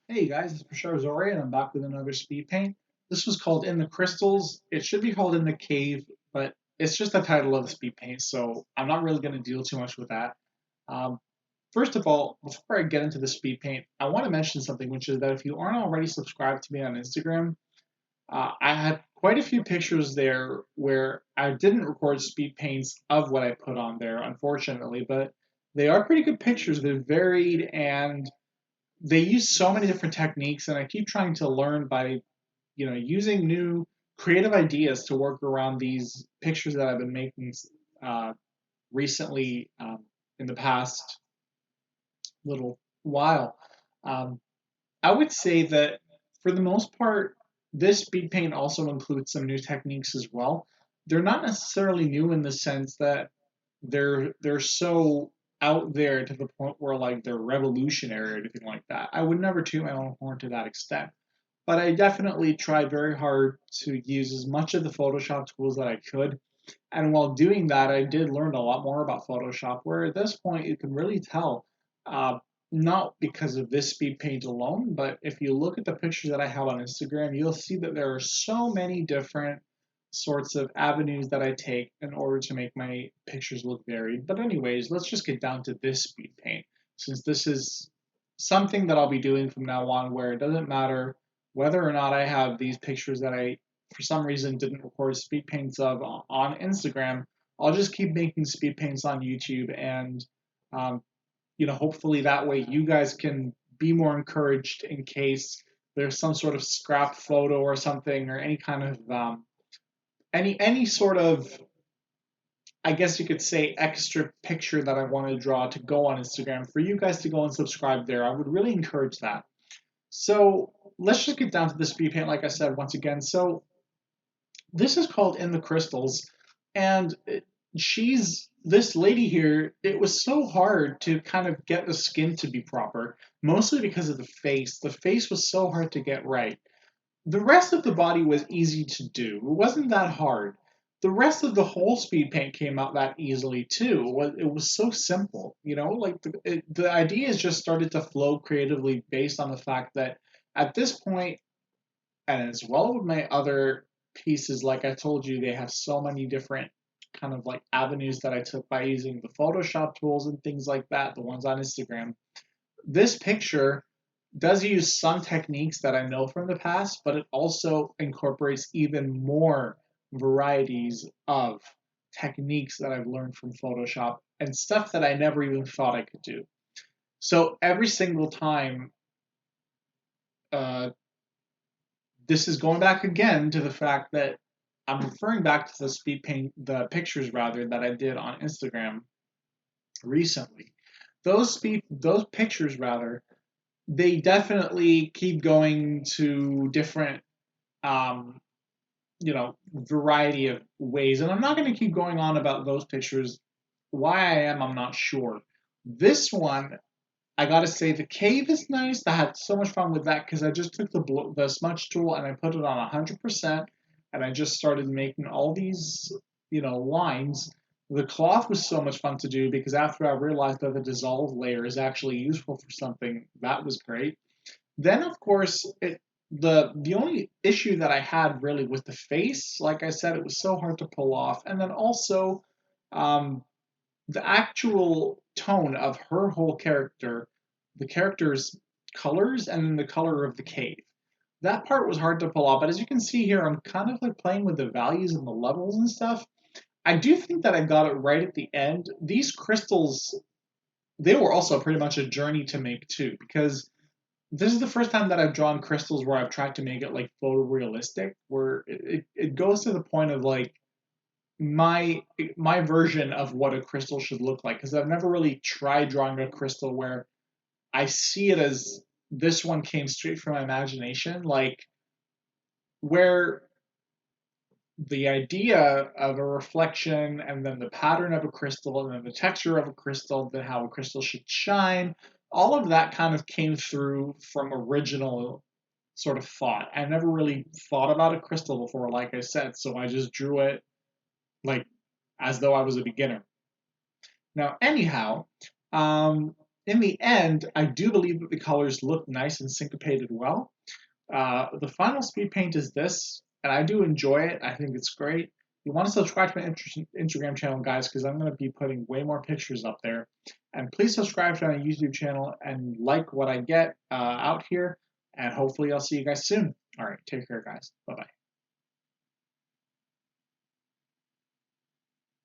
Hey guys, it's Bashar Zori, and I'm back with another speed paint. This was called In the Crystals. It should be called In the Cave, but it's just the title of the speed paint, so I'm not really going to deal too much with that. Um, First of all, before I get into the speed paint, I want to mention something, which is that if you aren't already subscribed to me on Instagram, I had quite a few pictures there where I didn't record speed paints of what I put on there, unfortunately, but they are pretty good pictures. They're varied and they use so many different techniques, and I keep trying to learn by using new creative ideas to work around these pictures that I've been making uh, recently, in the past little while. um, I would say that for the most part, this speed paint also includes some new techniques as well. They're not necessarily new in the sense that they're so out there to the point where like they're revolutionary or anything like that. I would never toot my own horn to that extent. But I definitely tried very hard to use as much of the Photoshop tools that I could. And while doing that, I did learn a lot more about Photoshop, where at this point you can really tell, uh, not because of this speed paint alone, but if you look at the pictures that I have on Instagram, you'll see that there are so many different sorts of avenues that I take in order to make my pictures look varied. But anyways, let's just get down to this speed paint, since this is something that I'll be doing from now on, where it doesn't matter whether or not I have these pictures that I for some reason didn't record speed paints of on Instagram. I'll just keep making speed paints on YouTube, and um, hopefully that way you guys can be more encouraged in case there's some sort of scrap photo or something, or any kind of any sort of, I guess you could say, extra picture that I want to draw to go on Instagram for you guys to go and subscribe there. I would really encourage that. So let's just get down to the speed paint, like I said once again. So this is called In the Crystals, and she's this lady here. It was so hard to kind of get the skin to be proper, mostly because of the face. The face was so hard to get right. The rest of the body was easy to do. It wasn't that hard. The rest of the whole speed paint came out that easily too. It was so simple, like the ideas just started to flow creatively based on the fact that at this point, and as well with my other pieces, like I told you, they have so many different kind of like avenues that I took by using the Photoshop tools and things like that, the ones on Instagram. This picture does use some techniques that I know from the past, but it also incorporates even more varieties of techniques that I've learned from Photoshop and stuff that I never even thought I could do. So every single time, uh, this is going back again to the fact that I'm referring back to the speed paint, the pictures rather, that I did on Instagram recently. Those pictures rather, they definitely keep going to different, um, variety of ways. And I'm not going to keep going on about those pictures. Why I am, I'm not sure. This one, I gotta say, the cave is nice. I had so much fun with that because I just took the smudge tool and I put it on 100%, and I just started making all these, lines. The cloth was so much fun to do because after I realized that the dissolve layer is actually useful for something, that was great. Then, of course, the only issue that I had really was the face. Like I said, it was so hard to pull off, and then also, um, the actual tone of her whole character, the character's colors, and then the color of the cave. That part was hard to pull off, but as you can see here, I'm kind of like playing with the values and the levels and stuff. I do think that I got it right at the end. These crystals, they were also pretty much a journey to make too, because this is the first time that I've drawn crystals where I've tried to make it like photorealistic, where it goes to the point of like my my version of what a crystal should look like, because I've never really tried drawing a crystal where I see it as this one came straight from my imagination, like where the idea of a reflection and then the pattern of a crystal and then the texture of a crystal, then how a crystal should shine, all of that kind of came through from original sort of thought. I never really thought about a crystal before, like I said, so I just drew it like as though I was a beginner. Now, anyhow, um, in the end, I do believe that the colors look nice and syncopated well. The final speed paint is this, and I do enjoy it. I think it's great. You want to subscribe to my Instagram channel, guys, because I'm going to be putting way more pictures up there. And please subscribe to my YouTube channel and like what I get out here. And hopefully I'll see you guys soon. All right, take care, guys. Bye-bye.